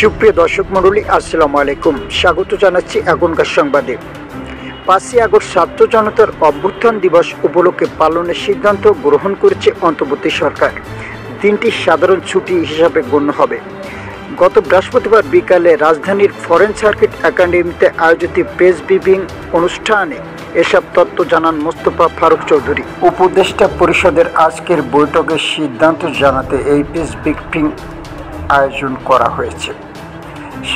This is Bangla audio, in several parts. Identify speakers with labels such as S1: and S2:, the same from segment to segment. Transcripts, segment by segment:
S1: সুপ্রিয় দর্শক মণ্ডলী, আসসালামু আলাইকুম। স্বাগত জানাচ্ছি এখনকার সংবাদে। 5ই আগস্ট ছাত্র জনতার অভ্যুত্থান দিবস উপলক্ষে পালনের সিদ্ধান্ত গ্রহণ করেছে অন্তর্বর্তী সরকার। দিনটি সাধারণ ছুটি হিসাবে গণ্য হবে। গত বৃহস্পতিবার বিকালে রাজধানীর ফরেন সার্কিট একাডেমিতে আয়োজিত প্রেস ব্রিফিং অনুষ্ঠানে এসব তথ্য জানান মোস্তফা ফারুক চৌধুরী। উপদেষ্টা পরিষদের আজকের বৈঠকের সিদ্ধান্ত জানাতে এই প্রেস ব্রিফিং আয়োজন করা হয়েছে।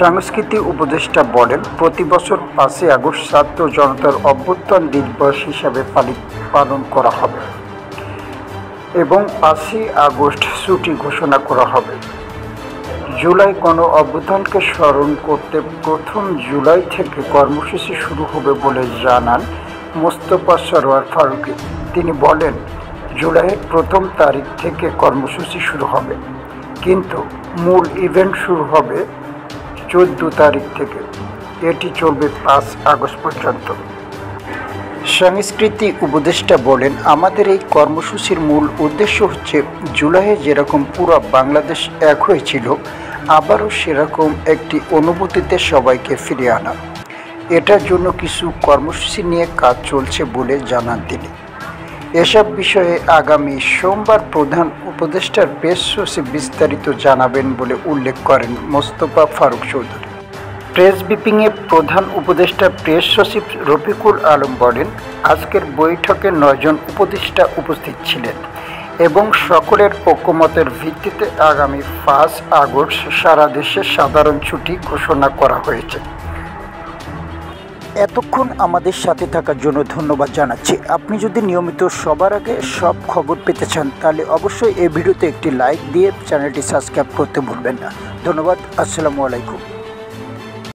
S1: সংস্কৃতি উপদেষ্টা বলেন, প্রতি বছর 5ই আগস্ট ছাত্র জনতার অভ্যুত্থান দিবস হিসাবে পালন করা হবে এবং 5ই আগস্ট ছুটি ঘোষণা করা হবে। জুলাই গণ অভ্যুত্থানকে স্মরণ করতে 1 জুলাই থেকে কর্মসূচি শুরু হবে বলে জানান মোস্তফা সরোয়ার ফারুকী। তিনি বলেন, জুলাইয়ের 1 তারিখ থেকে কর্মসূচি শুরু হবে, কিন্তু মূল ইভেন্ট শুরু হবে 14 তারিখ থেকে। এটি চলবে 5 আগস্ট পর্যন্ত। সংস্কৃতি উপদেষ্টা বলেন, আমাদের এই কর্মসূচির মূল উদ্দেশ্য হচ্ছে জুলাইয়ে যেরকম পুরো বাংলাদেশ এক হয়েছিল, আবারও সেরকম একটি অনুভূতিতে সবাইকে ফিরিয়ে আনা। এটার জন্য কিছু কর্মসূচি নিয়ে কাজ চলছে বলে জানান তিনি। এসব বিষয়ে আগামী সোমবার প্রধান উপদেষ্টার প্রেস সচিব বিস্তারিত জানাবেন বলে উল্লেখ করেন মোস্তফা ফারুক চৌধুরী। প্রেস ব্রিফিংয়ে প্রধান উপদেষ্টা প্রেস সচিব রফিকুল আলম বলেন, আজকের বৈঠকে 9 জন উপদেষ্টা উপস্থিত ছিলেন এবং সকলের ঐকমত্যের ভিত্তিতে আগামী 5 আগস্ট সারা দেশে সাধারণ ছুটি ঘোষণা করা হয়েছে। এতক্ষণ আমাদের সাথে থাকার জন্য ধন্যবাদ জানাচ্ছি। আপনি যদি নিয়মিত সবার আগে সব খবর পেতে চান, তাহলে অবশ্যই এই ভিডিওতে একটি লাইক দিয়ে চ্যানেলটি সাবস্ক্রাইব করতে ভুলবেন না। ধন্যবাদ। আসসালামু আলাইকুম।